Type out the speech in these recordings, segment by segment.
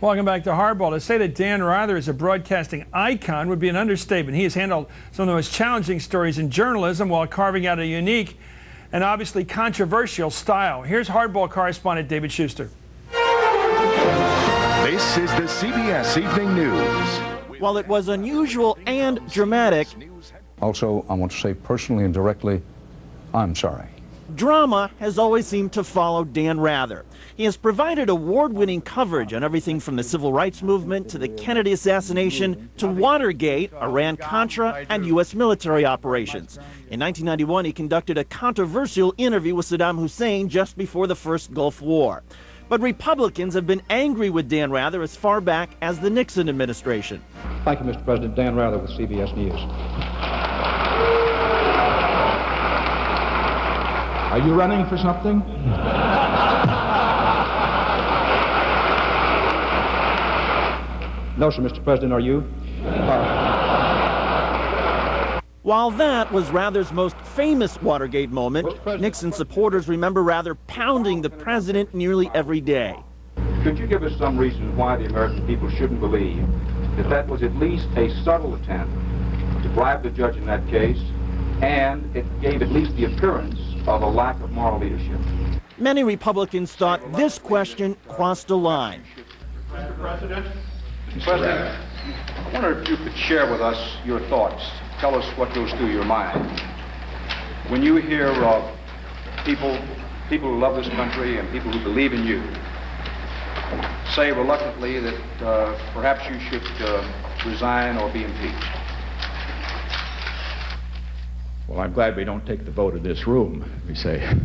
Welcome back to Hardball. To say that Dan Rather is a broadcasting icon would be an understatement. He has handled some of the most challenging stories in journalism while carving out a unique and obviously controversial style. Here's Hardball correspondent David Schuster. This is the CBS Evening News. While it was unusual and dramatic, also, I want to say personally and directly, I'm sorry. Drama has always seemed to follow Dan Rather. He has provided award-winning coverage on everything from the civil rights movement to the Kennedy assassination to Watergate, Iran-Contra, and U.S. military operations. In 1991, he conducted a controversial interview with Saddam Hussein just before the first Gulf War. But Republicans have been angry with Dan Rather as far back as the Nixon administration. Thank you, Mr. President. Dan Rather with CBS News. Are you running for something? No, sir, Mr. President, are you? While that was Rather's most famous Watergate moment, Nixon supporters remember Rather pounding the president nearly every day. Could you give us some reason why the American people shouldn't believe that that was at least a subtle attempt to bribe the judge in that case, and it gave at least the appearance of a lack of moral leadership? Many Republicans thought this question crossed a line. Mr. President, I wonder if you could share with us your thoughts. Tell us what goes through your mind when you hear of people who love this country and people who believe in you say reluctantly that perhaps you should resign or be impeached. Well, I'm glad we don't take the vote of this room, we say.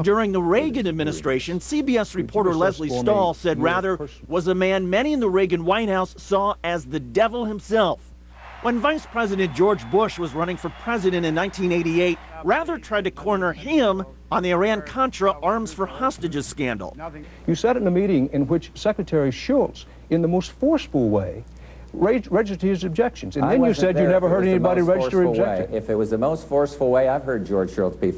During the Reagan administration, CBS reporter Leslie Stahl said Rather was a man many in the Reagan White House saw as the devil himself. When Vice President George Bush was running for president in 1988, Rather tried to corner him on the Iran-Contra arms for hostages scandal. You said in a meeting in which Secretary Schultz, in the most forceful way, registered his objections. And then you said you never heard anybody register objections. If it was the most forceful way, I've heard George Schultz be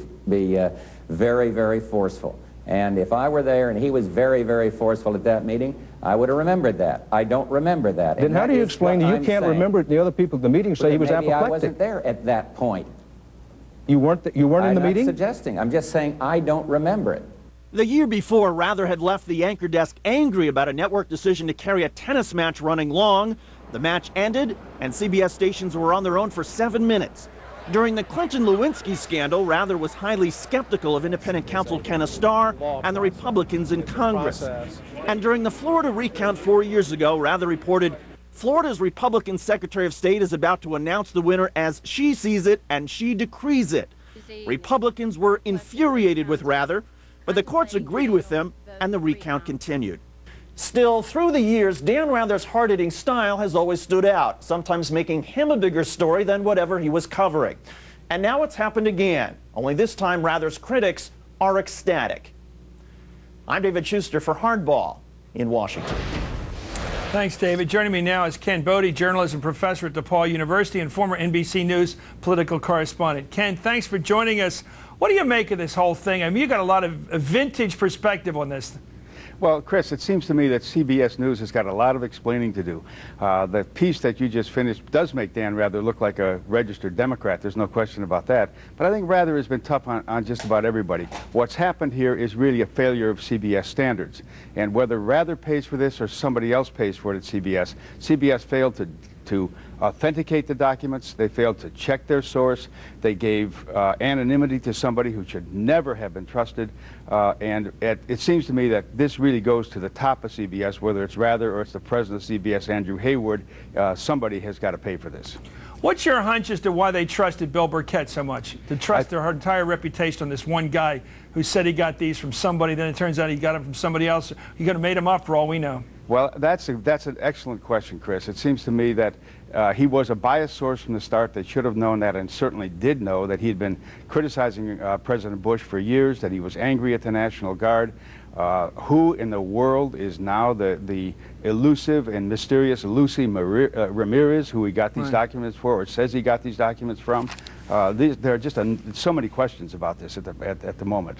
very, very forceful. And if I were there and he was very, very forceful at that meeting, I would have remembered that. I don't remember that. Then how do you explain that you can't remember it and the other people at the meeting say he was apoplectic? I wasn't there at that point. You weren't in the meeting? I'm not suggesting. I'm just saying I don't remember it. The year before, Rather had left the anchor desk angry about a network decision to carry a tennis match running long. The match ended, and CBS stations were on their own for 7 minutes. During the Clinton-Lewinsky scandal, Rather was highly skeptical of independent counsel Ken Starr and the Republicans in Congress. And during the Florida recount 4 years ago, Rather reported, Florida's Republican Secretary of State is about to announce the winner as she sees it and she decrees it. Republicans were infuriated with Rather, but the courts agreed with them and the recount continued. Still, through the years, Dan Rather's hard-hitting style has always stood out, sometimes making him a bigger story than whatever he was covering. And now it's happened again, only this time Rather's critics are ecstatic. I'm David Schuster for Hardball in Washington. Thanks, David. Joining me now is Ken Bode, journalism professor at DePauw University and former NBC News political correspondent. Ken, thanks for joining us. What do you make of this whole thing? I mean, you got a lot of vintage perspective on this. Well, Chris, it seems to me that CBS News has got a lot of explaining to do. The piece that you just finished does make Dan Rather look like a registered Democrat. There's no question about that. But I think Rather has been tough on just about everybody. What's happened here is really a failure of CBS standards. And whether Rather pays for this or somebody else pays for it at CBS, CBS failed to authenticate the documents. They failed to check their source. They gave anonymity to somebody who should never have been trusted. And it seems to me that this really goes to the top of CBS, whether it's Rather or it's the president of CBS, Andrew Hayward. Somebody has got to pay for this. What's your hunch as to why they trusted Bill Burkett so much? To trust their entire reputation on this one guy who said he got these from somebody, then it turns out he got them from somebody else. He could have made them up for all we know. Well, that's an excellent question, Chris. It seems to me that he was a biased source from the start. They should have known that, and certainly did know that he had been criticizing President Bush for years, that he was angry at the National Guard. Who in the world is now the elusive and mysterious Lucy Ramirez, who he got these documents for, or says he got these documents from? There are just so many questions about this at the moment.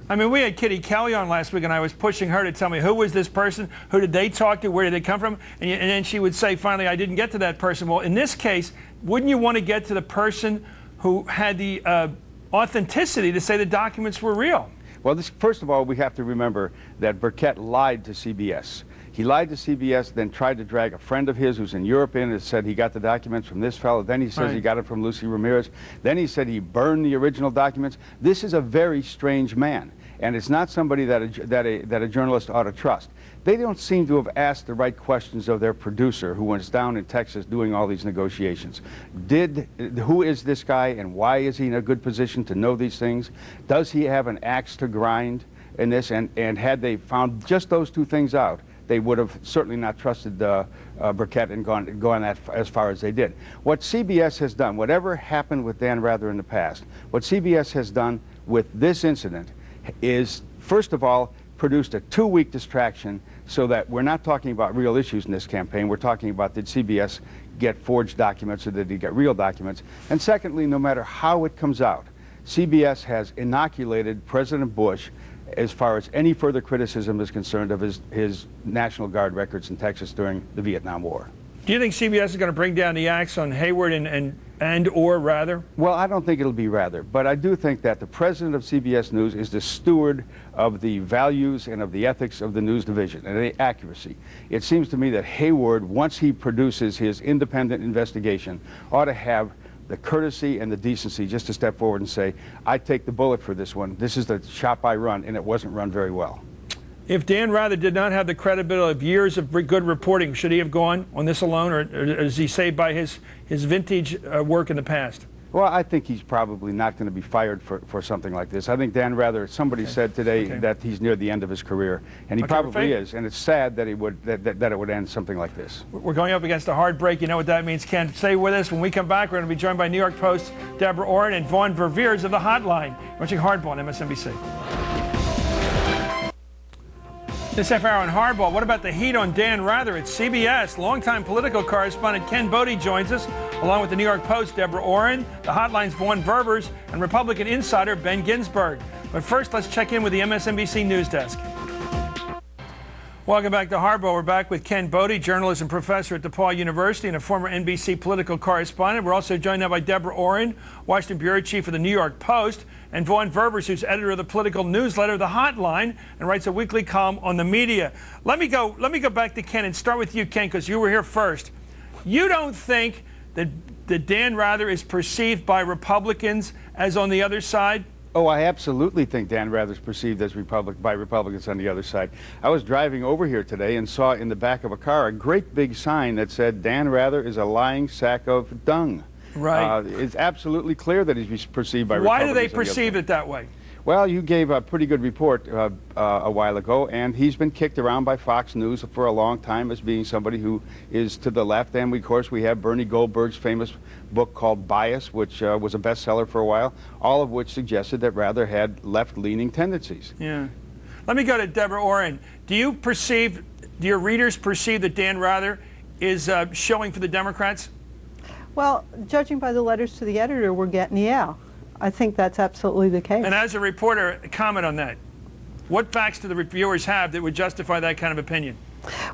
I mean, we had Kitty Kelly on last week, and I was pushing her to tell me who was this person, who did they talk to, where did they come from, and then she would say, finally, I didn't get to that person. Well, in this case, wouldn't you want to get to the person who had the authenticity to say the documents were real? Well, first of all, we have to remember that Burkett lied to CBS. He lied to CBS, then tried to drag a friend of his who's in Europe in and said he got the documents from this fellow. Then he says he got it from Lucy Ramirez. Then he said he burned the original documents. This is a very strange man, and it's not somebody that a journalist ought to trust. They don't seem to have asked the right questions of their producer, who was down in Texas doing all these negotiations. Who is this guy, and why is he in a good position to know these things? Does he have an axe to grind in this? And had they found just those two things out, they would have certainly not trusted Burkett and gone that as far as they did. What CBS has done, whatever happened with Dan Rather in the past, what CBS has done with this incident is, first of all, produced a 2-week distraction so that we're not talking about real issues in this campaign. We're talking about, did CBS get forged documents or did he get real documents? And secondly, no matter how it comes out, CBS has inoculated President Bush as far as any further criticism is concerned of his National Guard records in Texas during the Vietnam War. Do you think CBS is going to bring down the axe on Hayward and/or Rather? Well, I don't think it'll be Rather, but I do think that the president of CBS News is the steward of the values and of the ethics of the news division and the accuracy. It seems to me that Hayward, once he produces his independent investigation, ought to have the courtesy and the decency just to step forward and say, I take the bullet for this one. This is the shop I run, and it wasn't run very well. If Dan Rather did not have the credibility of years of good reporting, should he have gone on this alone, or is he saved by his vintage work in the past? Well, I think he's probably not going to be fired for something like this. I think Dan Rather, somebody said today that he's near the end of his career, and he probably is. And it's sad that it would end something like this. We're going up against a hard break. You know what that means, Ken. Stay with us. When we come back, we're going to be joined by New York Post Deborah ORIN and Vaughn Verveers of the Hotline. Watching Hardball on MSNBC. This half hour on Hardball, what about the heat on Dan Rather at CBS? Longtime political correspondent Ken Bode joins us, along with the New York Post Deborah ORIN, the Hotline's Vaughn Verveers, and Republican insider Ben Ginsberg. But first, let's check in with the MSNBC News Desk. Welcome back to Hardball. We're back with Ken Bode, journalism professor at DePauw University and a former NBC political correspondent. We're also joined now by Deborah ORIN, Washington bureau chief of the New York Post, and Vaughn Verveers, who's editor of the political newsletter The Hotline and writes a weekly column on the media. Let me go back to Ken and start with you, Ken, because you were here first. You don't think that Dan Rather is perceived by Republicans as on the other side? Oh, I absolutely think Dan Rather is perceived as by Republicans on the other side. I was driving over here today and saw in the back of a car a great big sign that said, Dan Rather is a lying sack of dung. Right. It's absolutely clear that he's perceived by Why Republicans. do they perceive it that way? Well, you gave a pretty good report a while ago, and he's been kicked around by Fox News for a long time as being somebody who is to the left. And, of course, we have Bernie Goldberg's famous book called Bias, which was a bestseller for a while, all of which suggested that Rather had left-leaning tendencies. Yeah. Let me go to Deborah ORIN. Do your readers perceive that Dan Rather is showing for the Democrats? Well, judging by the letters to the editor, we're getting, yeah. I think that's absolutely the case. And as a reporter, comment on that. What facts do the reviewers have that would justify that kind of opinion?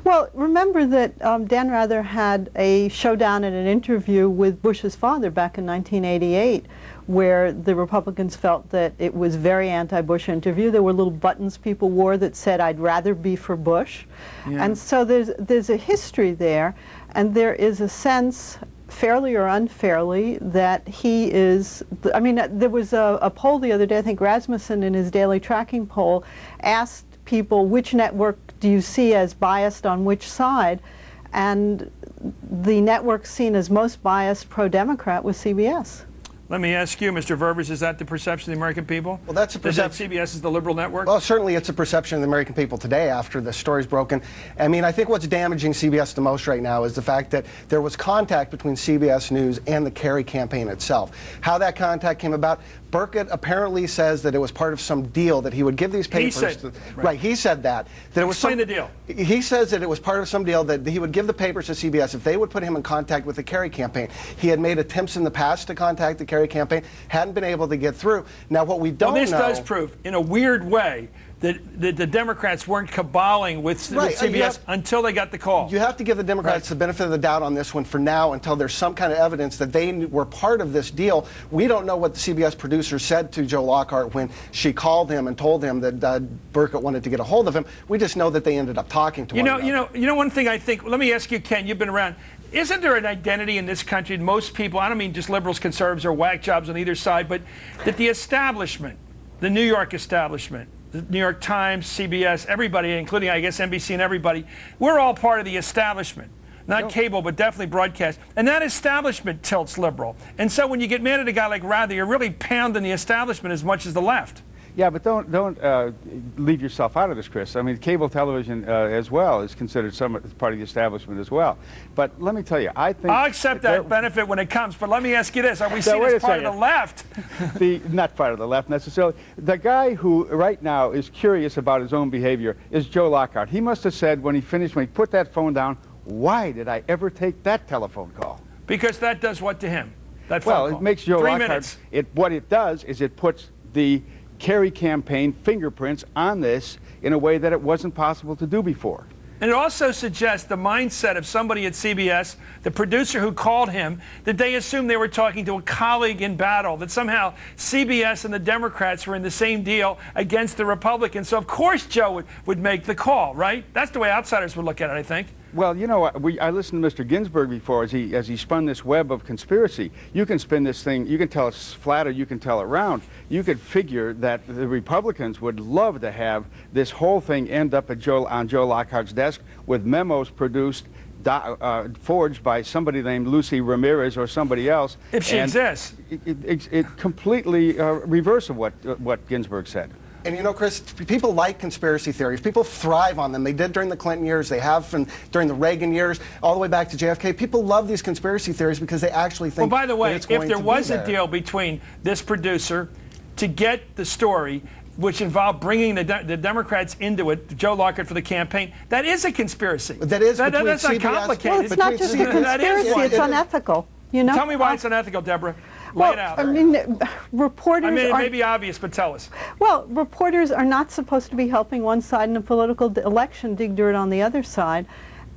Well, remember that Dan Rather had a showdown in an interview with Bush's father back in 1988, where the Republicans felt that it was very anti-Bush interview. There were little buttons people wore that said, I'd rather be for Bush. Yeah. And so there's a history there, and there is a sense, fairly or unfairly, that he is, I mean, there was a poll the other day, I think Rasmussen in his daily tracking poll asked people, which network do you see as biased on which side? And the network seen as most biased pro-Democrat was CBS. Let me ask you, Mr. Verveers, is that the perception of the American people? Well, that's a perception. That CBS is the liberal network? Well, certainly it's a perception of the American people today after the story's broken. I mean, I think what's damaging CBS the most right now is the fact that there was contact between CBS News and the Kerry campaign itself. How that contact came about, Burkett apparently says that it was part of some deal that he would give these papers. Right, he said that. That it was Explain the deal. He says that it was part of some deal that he would give the papers to CBS if they would put him in contact with the Kerry campaign. He had made attempts in the past to contact the Kerry campaign, hadn't been able to get through. Now, what we don't know... Well, this does prove, in a weird way, that the Democrats weren't caballing with CBS until they got the call. You have to give the Democrats the benefit of the doubt on this one for now until there's some kind of evidence that they were part of this deal. We don't know what the CBS producer said to Joe Lockhart when she called him and told him that Burkett wanted to get a hold of him. We just know that they ended up talking to one another. You know, one thing I think, let me ask you, Ken, you've been around. Isn't there an identity in this country, most people, I don't mean just liberals, conservatives, or whack jobs on either side, but that the establishment, the New York establishment, the New York Times, CBS, everybody, including, I guess, NBC and everybody, we're all part of the establishment. Not cable, but definitely broadcast. And that establishment tilts liberal. And so when you get mad at a guy like Rather, you're really pounding the establishment as much as the left. Yeah, but don't leave yourself out of this, Chris. I mean, cable television as well is considered part of the establishment as well. But let me tell you, I think... I'll accept that benefit when it comes, but let me ask you this. Are we seen as part of the left? Not part of the left, necessarily. The guy who right now is curious about his own behavior is Joe Lockhart. He must have said when he put that phone down, why did I ever take that telephone call? Because that does what to him? That phone call? It makes Joe 3 Lockhart... minutes. What it does is it puts the Kerry campaign fingerprints on this in a way that it wasn't possible to do before. And it also suggests the mindset of somebody at CBS, the producer who called him, that they assumed they were talking to a colleague in battle, that somehow CBS and the Democrats were in the same deal against the Republicans. So, of course, Joe would make the call, right? That's the way outsiders would look at it, I think. Well, you know, I listened to Mr. Ginsburg before as he spun this web of conspiracy. You can spin this thing, you can tell it flat or you can tell it round. You could figure that the Republicans would love to have this whole thing end up on Joe Lockhart's desk with memos produced, forged by somebody named Lucy Ramirez or somebody else. If she exists. It completely reverse of what Ginsburg said. And you know, Chris, people like conspiracy theories. People thrive on them. They did during the Clinton years. They have during the Reagan years, all the way back to JFK. People love these conspiracy theories because they actually think. Well, by the way, if there was a deal between this producer to get the story, which involved bringing the Democrats into it, Joe Lockhart for the campaign, that is a conspiracy. That is that's not CBS, complicated. Well, it's not just a conspiracy. It's unethical. You know. Tell me why it's unethical, Deborah. Well, Lay it out. I mean, reporters. I mean, it may be obvious, but tell us. Well, reporters are not supposed to be helping one side in a political election, dig dirt on the other side.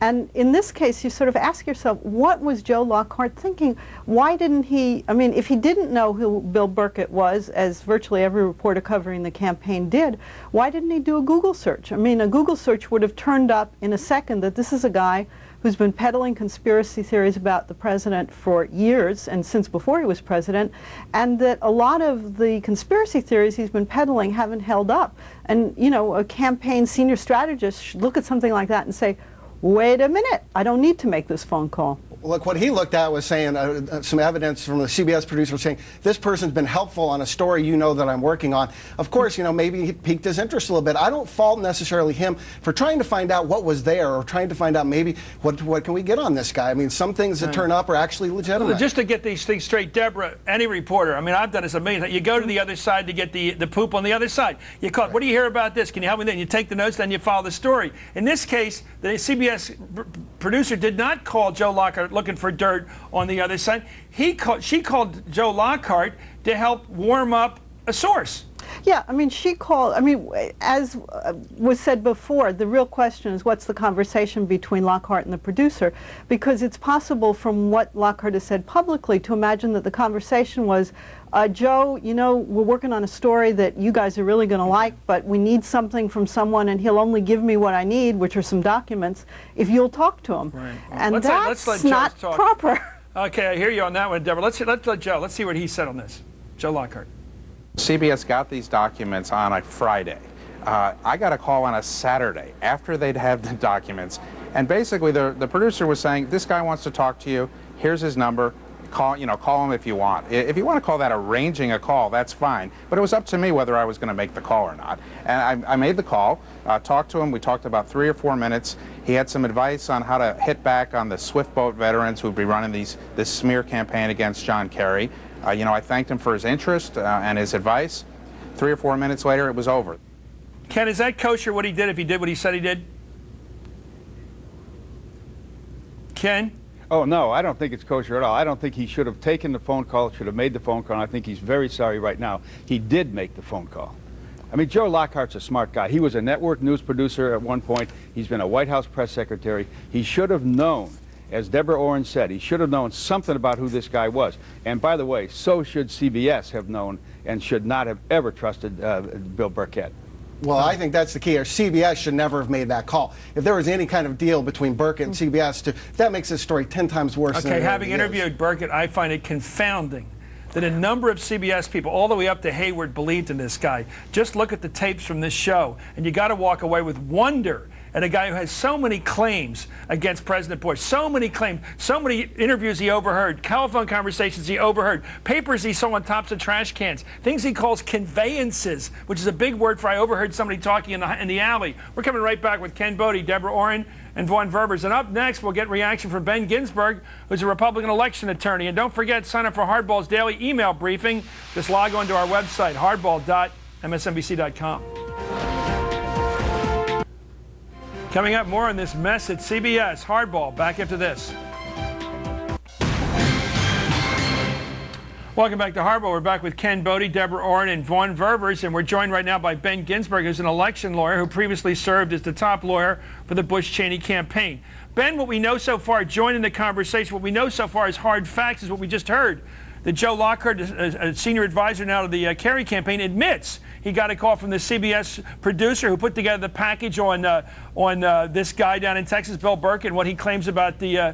And in this case, you sort of ask yourself, what was Joe Lockhart thinking? Why didn't he, I mean, if he didn't know who Bill Burkett was, as virtually every reporter covering the campaign did, why didn't he do a Google search? I mean, a Google search would have turned up in a second that this is a guy who's been peddling conspiracy theories about the president for years and since before he was president, and that a lot of the conspiracy theories he's been peddling haven't held up. And, you know, a campaign senior strategist should look at something like that and say, wait a minute, I don't need to make this phone call. Look, what he looked at was saying some evidence from the CBS producer saying, this person's been helpful on a story you know that I'm working on. Of course, you know, maybe he piqued his interest a little bit. I don't fault necessarily him for trying to find out what was there or trying to find out maybe what can we get on this guy. I mean, some things that turn up are actually legitimate. Just to get these things straight, Deborah, any reporter, I mean, I've done this a million times. You go to the other side to get the poop on the other side. You call, what do you hear about this? Can you help me then? You take the notes, then you follow the story. In this case, the CBS producer did not call Joe Lockhart looking for dirt on the other side. She called Joe Lockhart to help warm up a source. Yeah, I mean, she called, I mean, as was said before, the real question is what's the conversation between Lockhart and the producer? Because it's possible from what Lockhart has said publicly to imagine that the conversation was, Joe, you know, we're working on a story that you guys are really going to like, but we need something from someone, and he'll only give me what I need, which are some documents, if you'll talk to him. Right. Well, and let's let not Joe talk. proper. Okay, I hear you on that one, Deborah. Let's let Joe. Let's see what he said on this. Joe Lockhart. CBS got these documents on a Friday. I got a call on a Saturday after they'd had the documents, and basically the producer was saying, this guy wants to talk to you, here's his number, call him if you want. If you want to call that arranging a call, that's fine, but it was up to me whether I was going to make the call or not. And I made the call, talked to him, we talked about 3 or 4 minutes. He had some advice on how to hit back on the swift boat veterans who would be running this smear campaign against John Kerry. I thanked him for his interest and his advice. 3 or 4 minutes later, it was over. Ken, is that kosher what he did if he did what he said he did? Ken? Oh, no, I don't think it's kosher at all. I don't think he should have taken the phone call, should have made the phone call, and I think he's very sorry right now. He did make the phone call. I mean, Joe Lockhart's a smart guy. He was a network news producer at one point. He's been a White House press secretary. He should have known, as Deborah ORIN said, he should have known something about who this guy was. And by the way, so should CBS have known and should not have ever trusted Bill Burkett. Well, I think that's the key. CBS should never have made that call. If there was any kind of deal between Burkett and CBS, that makes this story 10 times worse than it having already interviewed Burkett, I find it confounding that a number of CBS people, all the way up to Hayward, believed in this guy. Just look at the tapes from this show, and you got to walk away with wonder at a guy who has so many claims against President Bush, so many claims, so many interviews he overheard, telephone conversations he overheard, papers he saw on tops of trash cans, things he calls conveyances, which is a big word for I overheard somebody talking in the alley. We're coming right back with Ken Bode, Deborah ORIN, and Vaughn Verbers. And up next, we'll get reaction from Ben Ginsberg, who's a Republican election attorney. And don't forget, sign up for Hardball's daily email briefing. Just log on to our website, hardball.msnbc.com. Coming up, more on this mess at CBS. Hardball, back after this. Welcome back to Hardball. We're back with Ken Bode, Deborah ORIN, and Vaughn Verbers, and we're joined right now by Ben Ginsberg, who's an election lawyer who previously served as the top lawyer for the Bush-Cheney campaign. Ben, what we know so far, join in the conversation, what we know so far as hard facts is what we just heard. That Joe Lockhart, a senior advisor now to the Kerry campaign, admits he got a call from the CBS producer who put together the package on this guy down in Texas, Bill Burkett, and what he claims about the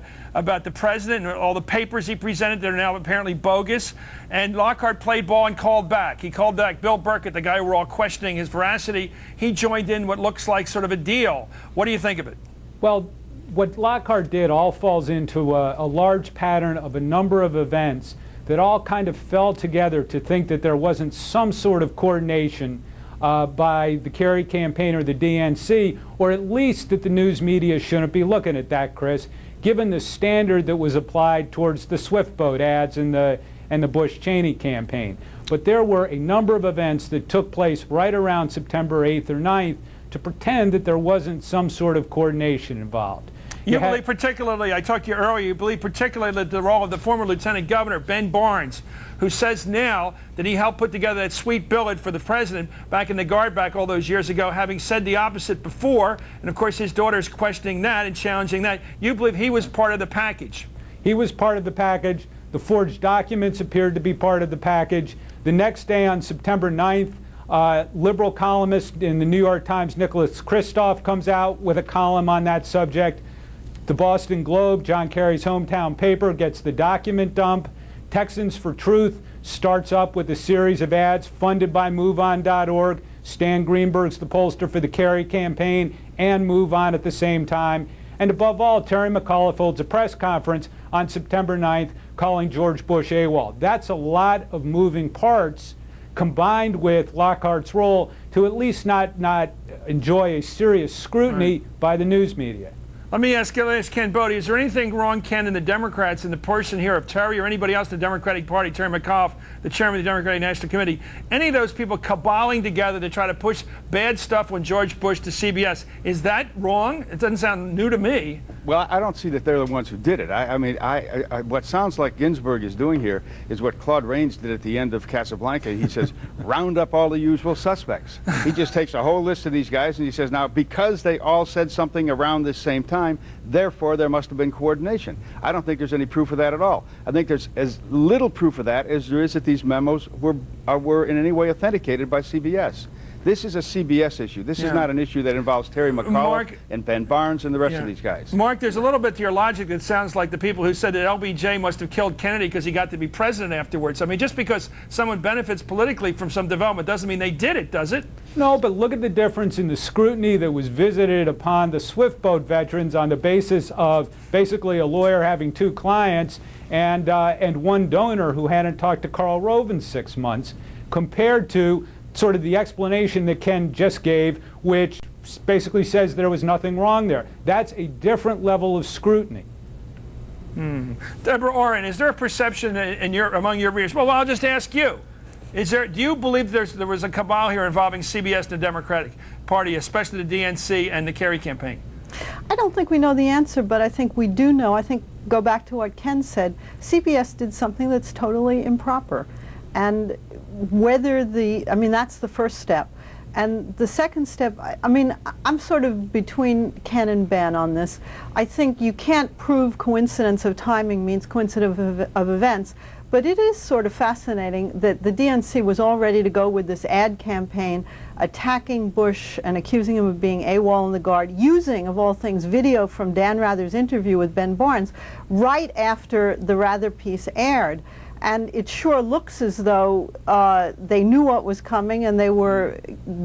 president and all the papers he presented that are now apparently bogus. And Lockhart played ball and called back. He called back Bill Burkett, the guy who we're all questioning his veracity. He joined in what looks like sort of a deal. What do you think of it? Well, what Lockhart did all falls into a large pattern of a number of events that all kind of fell together to think that there wasn't some sort of coordination by the Kerry campaign or the DNC, or at least that the news media shouldn't be looking at that, Chris, given the standard that was applied towards the swift boat ads and the Bush-Cheney campaign. But there were a number of events that took place right around September 8th or 9th to pretend that there wasn't some sort of coordination involved. You believe particularly, I talked to you earlier, you believe particularly that the role of the former Lieutenant Governor, Ben Barnes, who says now that he helped put together that sweet billet for the president back in the Guard back all those years ago, having said the opposite before, and of course his daughter's questioning that and challenging that. You believe he was part of the package? He was part of the package. The forged documents appeared to be part of the package. The next day on September 9th, liberal columnist in the New York Times, Nicholas Kristof, comes out with a column on that subject. The Boston Globe, John Kerry's hometown paper, gets the document dump. Texans for Truth starts up with a series of ads funded by MoveOn.org. Stan Greenberg's the pollster for the Kerry campaign and MoveOn at the same time. And above all, Terry McAuliffe holds a press conference on September 9th calling George Bush AWOL. That's a lot of moving parts combined with Lockhart's role to at least not enjoy a serious scrutiny by the news media. Let me ask Ken Bode, is there anything wrong, Ken, in the Democrats, in the person here of Terry or anybody else in the Democratic Party, Terry McAuliffe, the chairman of the Democratic National Committee, any of those people caballing together to try to push bad stuff on George Bush to CBS? Is that wrong? It doesn't sound new to me. Well, I don't see that they're the ones who did it. I mean, what sounds like Ginsburg is doing here is what Claude Rains did at the end of Casablanca. He says, round up all the usual suspects. He just takes a whole list of these guys and he says, now, because they all said something around this same time, therefore there must have been coordination. I don't think there's any proof of that at all. I think there's as little proof of that as there is that these memos were in any way authenticated by CBS. This is a CBS issue. This is not an issue that involves Terry McAuliffe and Ben Barnes and the rest of these guys. Mark, there's a little bit to your logic that sounds like the people who said that LBJ must have killed Kennedy because he got to be president afterwards. I mean, just because someone benefits politically from some development doesn't mean they did it, does it? No, but look at the difference in the scrutiny that was visited upon the swift boat veterans on the basis of basically a lawyer having two clients and one donor who hadn't talked to Karl Rove in 6 months, compared to sort of the explanation that Ken just gave, which basically says there was nothing wrong there. That's a different level of scrutiny. Deborah Oren, is there a perception among your readers? Well, I'll just ask you. Do you believe there was a cabal here involving CBS and the Democratic Party, especially the DNC and the Kerry campaign? I don't think we know the answer, but I think we do know. I think, go back to what Ken said, CBS did something that's totally improper. And that's the first step. And the second step, I'm sort of between Ken and Ben on this. I think you can't prove coincidence of timing means coincidence of events, but it is sort of fascinating that the DNC was all ready to go with this ad campaign attacking Bush and accusing him of being AWOL in the Guard, using, of all things, video from Dan Rather's interview with Ben Barnes right after the Rather piece aired. And it sure looks as though they knew what was coming and they were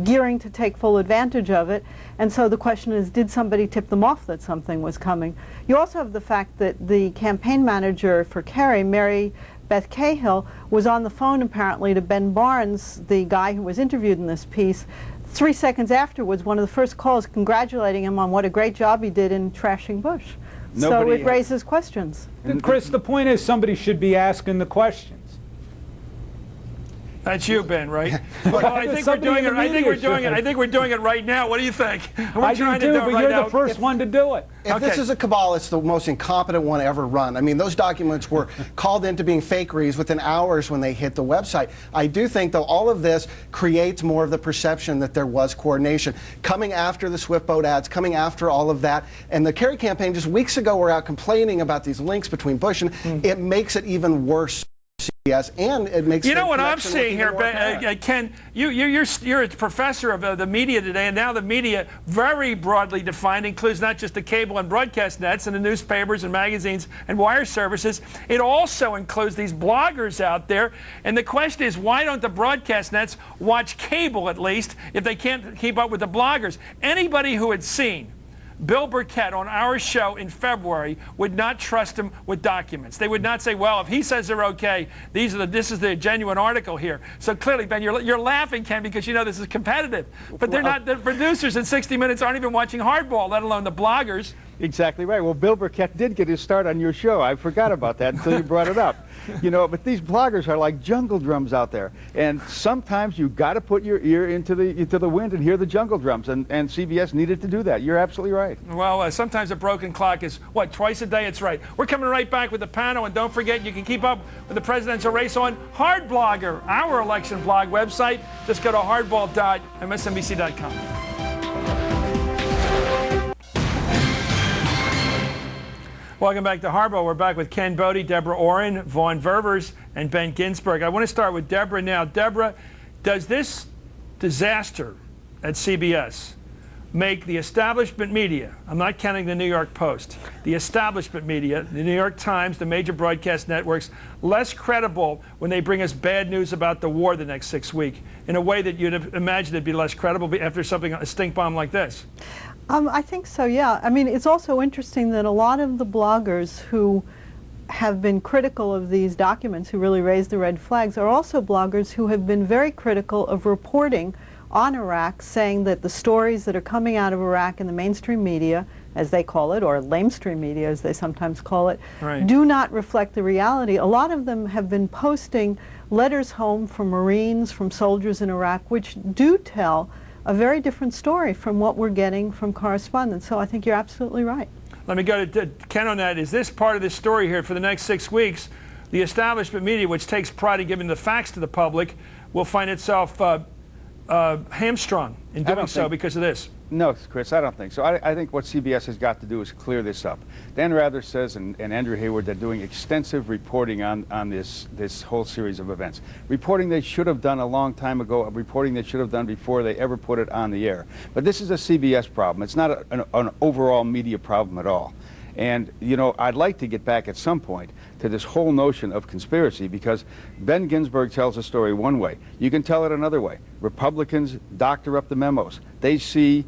gearing to take full advantage of it. And so the question is, did somebody tip them off that something was coming? You also have the fact that the campaign manager for Kerry, Mary Beth Cahill, was on the phone apparently to Ben Barnes, the guy who was interviewed in this piece. 3 seconds afterwards, one of the first calls congratulating him on what a great job he did in trashing Bush. So it raises questions. Chris, the point is somebody should be asking the questions. That's you, Ben, right? Well, I think we're doing it. I think we're doing it right now. What do you think? I do too, but you're the first one to do it. If this is a cabal, it's the most incompetent one ever run. I mean, those documents were called into being fakeries within hours when they hit the website. I do think, though, all of this creates more of the perception that there was coordination. Coming after the Swift boat ads, coming after all of that, and the Kerry campaign just weeks ago were out complaining about these links between Bush, and it makes it even worse. Yes, and it makes. You know what I'm seeing here, Ken? You're a professor of the media today, and now the media, very broadly defined, includes not just the cable and broadcast nets and the newspapers and magazines and wire services. It also includes these bloggers out there. And the question is, why don't the broadcast nets watch cable at least if they can't keep up with the bloggers? Anybody who had seen Bill Burkett on our show in February would not trust him with documents. They would not say, well, if he says they're okay, this is the genuine article here. So clearly, Ben, you're laughing, Ken, because you know this is competitive. But they're not. The producers in 60 Minutes aren't even watching Hardball, let alone the bloggers. Exactly right. Well, Bill Burkett did get his start on your show. I forgot about that until you brought it up. You know, but these bloggers are like jungle drums out there, and sometimes you got to put your ear into the wind and hear the jungle drums, and CBS needed to do that. You're absolutely right. Well, sometimes a broken clock is, what, twice a day? It's right. We're coming right back with the panel, and don't forget, you can keep up with the presidential race on Hardblogger, our election blog website. Just go to hardball.msnbc.com. Welcome back to Hardball. We're back with Ken Bode, Deborah Oren, Vaughn Ververs, and Ben Ginsberg. I want to start with Deborah now. Deborah, does this disaster at CBS make the establishment media, I'm not counting the New York Post, the establishment media, the New York Times, the major broadcast networks, less credible when they bring us bad news about the war the next 6 weeks in a way that you'd imagine it'd be less credible after something, a stink bomb like this? I think so, yeah. I mean, it's also interesting that a lot of the bloggers who have been critical of these documents, who really raised the red flags, are also bloggers who have been very critical of reporting on Iraq, saying that the stories that are coming out of Iraq in the mainstream media, as they call it, or lamestream media as they sometimes call it, do not reflect the reality. A lot of them have been posting letters home from Marines, from soldiers in Iraq, which do tell a very different story from what we're getting from correspondents. So I think you're absolutely right. Let me go to Ken on that. Is this part of the story here for the next 6 weeks? The establishment media, which takes pride in giving the facts to the public, will find itself hamstrung in doing so because of this. No, Chris, I don't think so. I think what CBS has got to do is clear this up. Dan Rather says, and Andrew Hayward, they're doing extensive reporting on this whole series of events. Reporting they should have done a long time ago, reporting they should have done before they ever put it on the air. But this is a CBS problem. It's not an overall media problem at all. And, you know, I'd like to get back at some point to this whole notion of conspiracy, because Ben Ginsberg tells a story one way. You can tell it another way. Republicans doctor up the memos. They see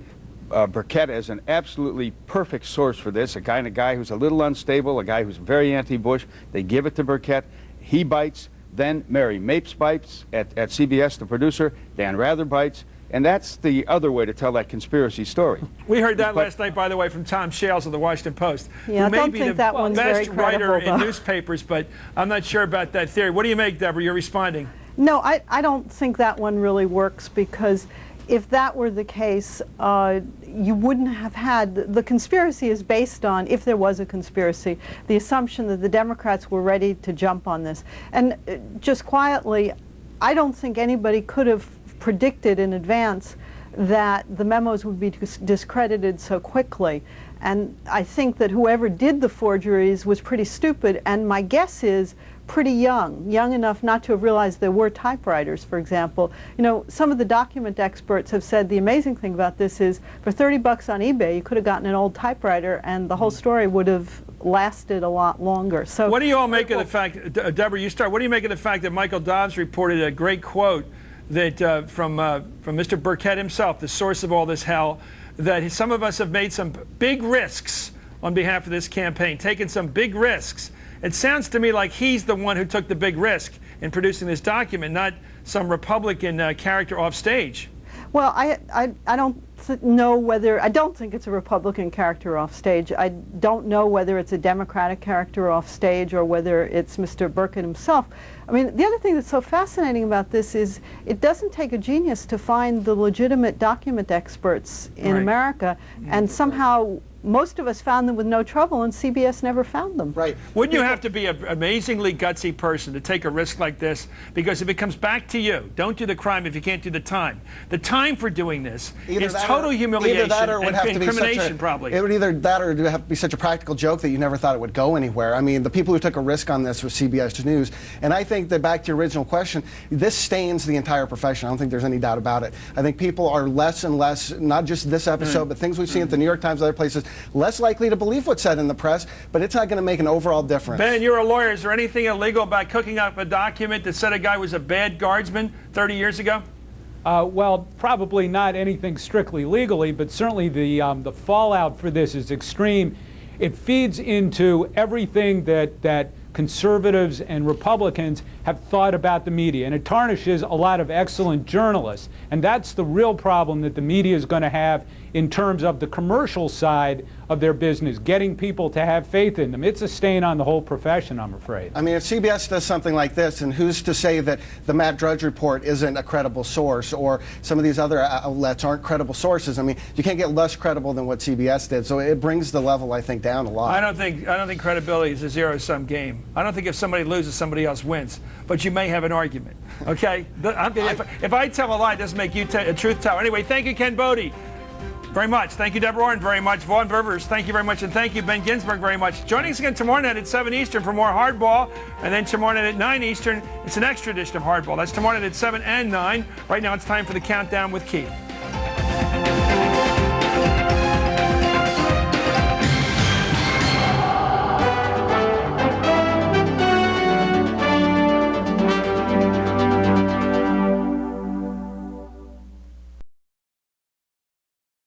Burkett as an absolutely perfect source for this, a guy who's a little unstable, a guy who's very anti-Bush. They give it to Burkett. He bites. Then Mary Mapes bites at CBS, the producer. Dan Rather bites. And that's the other way to tell that conspiracy story. We heard that last night, by the way, from Tom Shales of the Washington Post, Yeah, who may I don't be think the that one's very best writer credible, in though. newspapers, but I'm not sure about that theory. What do you make, Deborah? You're responding. No, I don't think that one really works, because if that were the case, you wouldn't have had, the conspiracy is based on, if there was a conspiracy, the assumption that the Democrats were ready to jump on this. And just quietly, I don't think anybody could have predicted in advance that the memos would be discredited so quickly. And I think that whoever did the forgeries was pretty stupid, and my guess is pretty young enough not to have realized there were typewriters, for example. You know, some of the document experts have said the amazing thing about this is for $30 on eBay, you could have gotten an old typewriter and the whole story would have lasted a lot longer. So what do you all make of the fact, Deborah, you start, what do you make of the fact that Michael Dobbs reported a great quote that from Mr. Burkett himself, the source of all this hell, that some of us have made some big risks on behalf of this campaign, taken some big risks. It sounds to me like he's the one who took the big risk in producing this document, not some Republican character off stage. Well, I don't know whether, I don't think it's a Republican character off stage. I don't know whether it's a Democratic character off stage or whether it's Mr. Burkett himself. I mean, the other thing that's so fascinating about this is it doesn't take a genius to find the legitimate document experts in America, and somehow most of us found them with no trouble, and CBS never found them. Right. Wouldn't you have to be an amazingly gutsy person to take a risk like this? Because if it comes back to you, don't do the crime if you can't do the time. The time for doing this is total humiliation and incrimination, probably. It would either that or it would have to be such a practical joke that you never thought it would go anywhere. I mean, the people who took a risk on this was CBS News. And I think that, back to your original question, this stains the entire profession. I don't think there's any doubt about it. I think people are less and less, not just this episode, but things we've seen at the New York Times and other places, less likely to believe what's said in the press, but it's not going to make an overall difference. Ben, you're a lawyer. Is there anything illegal about cooking up a document that said a guy was a bad guardsman 30 years ago? Well, probably not anything strictly legally, but certainly the fallout for this is extreme. It feeds into everything that conservatives and Republicans have thought about the media, and it tarnishes a lot of excellent journalists. And that's the real problem that the media is going to have in terms of the commercial side of their business, getting people to have faith in them. It's a stain on the whole profession, I'm afraid. I mean, if CBS does something like this, and who's to say that the Matt Drudge report isn't a credible source, or some of these other outlets aren't credible sources? I mean, you can't get less credible than what CBS did, so it brings the level, I think, down a lot. I don't think credibility is a zero-sum game. I don't think if somebody loses, somebody else wins. But you may have an argument, okay? If I tell a lie, it doesn't make you a truth teller. Anyway, thank you, Ken Bode, very much. Thank you, Deborah Orrin, very much. Vaughn Berbers, thank you very much. And thank you, Ben Ginsberg, very much. Joining us again tomorrow night at 7 Eastern for more Hardball. And then tomorrow night at 9 Eastern, it's an extra edition of Hardball. That's tomorrow night at 7 and 9. Right now, it's time for the Countdown with Keith.